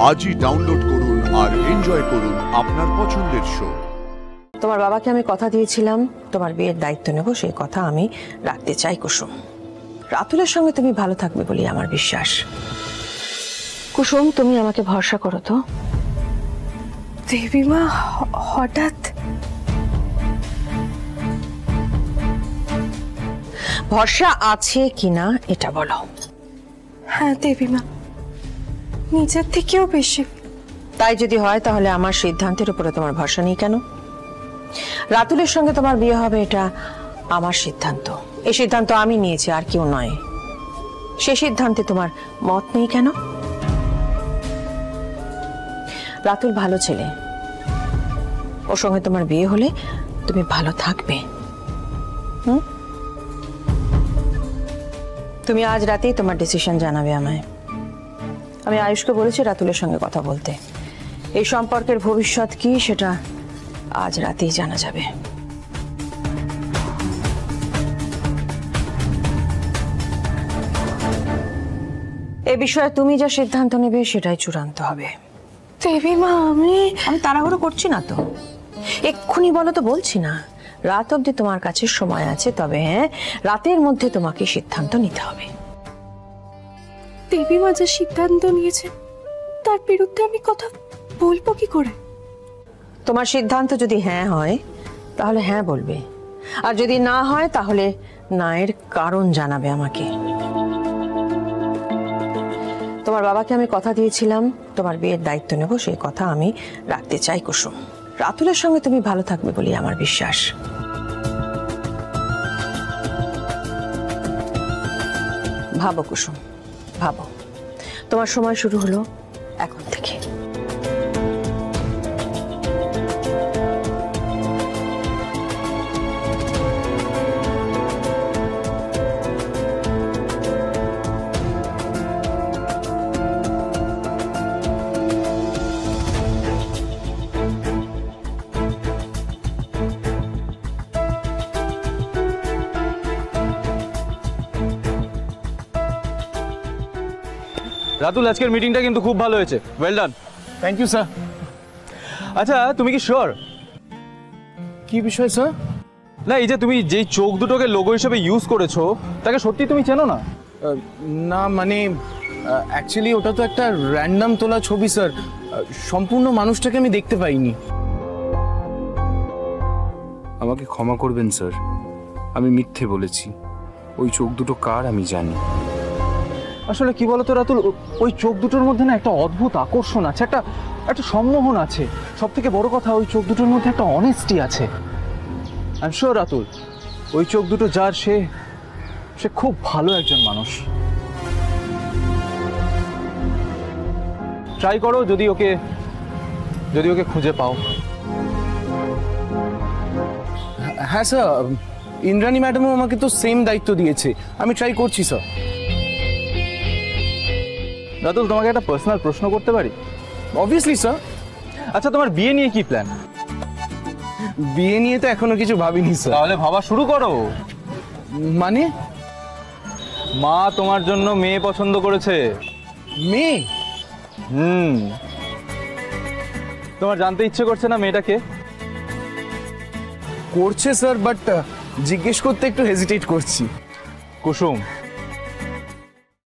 আজই ডাউনলোড করুন আর এনজয় করুন আপনার পছন্দের শো। তোমার বাবাকে আমি কথা দিয়েছিলাম তোমার বিয়ের দায়িত্ব নেব, সেই কথা আমি রাখতে চাই কুসুম। রাতুলের সঙ্গে তুমি ভালো থাকবে বলে আমার বিশ্বাস। কুসুম, তুমি আমাকে ভরসা করো তো? দেবীমা, হঠাৎ ভরসা আছে কিনা এটা বলো। হ্যাঁ দেবীমা, নিজের থেকেও বেশি। তাই যদি হয় তাহলে আমার সিদ্ধান্তের উপরে তোমার ভরসা নেই কেন? রাতুলের সঙ্গে তোমার বিয়ে হবে, এটা আমার সিদ্ধান্ত। এই সিদ্ধান্ত আমি নিয়েছি, আর কেউ নয়। সে সিদ্ধান্তে তোমার মত নেই কেন? রাতুল ভালো ছেলে, ওর সঙ্গে তোমার বিয়ে হলে তুমি ভালো থাকবে। তুমি আজ রাতেই তোমার ডিসিশন জানাবে আমায়। আমি আয়ুষকে বলেছি রাতুলের সঙ্গে কথা বলতে। এই সম্পর্কের ভবিষ্যৎ কি সেটা আজ রাতেই জানা যাবে। এ বিষয়ে তুমি যা সিদ্ধান্ত নেবে সেটাই চূড়ান্ত হবে। দেবীমা, আমি তাড়াহুড়ো করছি না তো, এক্ষুনি বলো তো বলছি না। রাত অবধি তোমার কাছে সময় আছে, তবে হ্যাঁ, রাতের মধ্যে তোমাকে সিদ্ধান্ত নিতে হবে। দেবীমা যে সিদ্ধান্ত নিয়েছে তার বিরুদ্ধে আমি কথা বলবো কি করে? তোমার সিদ্ধান্ত যদি হ্যাঁ হয় তাহলে হ্যাঁ বলবে, আর যদি না হয় তাহলে না এর কারণ জানাবে আমাকে। তোমার বাবাকে আমি কথা দিয়েছিলাম তোমার বিয়ের দায়িত্ব নেব, সেই কথা আমি রাখতে চাই কুসুম। রাতুলের সঙ্গে তুমি ভালো থাকবে বলে আমার বিশ্বাস। ভাবো কুসুম, ভাবো। তোমার সময় শুরু হলো এখন থেকে। রাতুল, আজকের মিটিংটা কিন্তু খুব ভালো হয়েছে। Well done. Thank you sir. আচ্ছা, তুমি কি শিওর? কি বিষয় স্যার? না, এই যে তুমি যেই চোখ দুটোকে লোগো হিসেবে ইউজ করেছো, তাকে সত্যি তুমি চেনো না? না মানে অ্যাকচুয়ালি ওটা তো একটা র্যান্ডম তোলা ছবি স্যার, সম্পূর্ণ মানুষটাকে আমি দেখতে পাইনি। আমাকে ক্ষমা করবেন স্যার, আমি মিথ্যে বলেছি। ওই চোখ দুটো কার আমি জানি। আসলে কি বলতো রাতুল, ওই চোখ দুটোর মধ্যে না একটা অদ্ভুত আকর্ষণ আছে, একটা সম্মোহন আছে। সব থেকে বড় কথা, ওই চোখ দুটোর মধ্যে একটা অনেস্টি আছে। আই এম শিওর রাতুল, ওই চোখ দুটো যার, সে খুব ভালো একজন মানুষ। ট্রাই করো, যদি ওকে খুঁজে পাও। হ্যাঁ স্যার, ইন্দ্রাণী ম্যাডামও আমাকে তো সেম দায়িত্ব দিয়েছে, আমি ট্রাই করছি স্যার। রাতুল, তোমাকে একটা পার্সোনাল প্রশ্ন করতে পারি? Obviously sir. আচ্ছা, তোমার বিয়ে নিয়ে কি প্ল্যান? বিয়ে নিয়ে তো এখনো কিছু ভাবিনি স্যার। তাহলে ভাবা শুরু করো। মানে? মা তোমার জন্য মেয়ে পছন্দ করেছে। মেয়ে? তোমার জানতে ইচ্ছে করছে না মেয়েটাকে? করছে স্যার, বাট জিজ্ঞেস করতে একটু হেজিটেট করছি। কুসুম,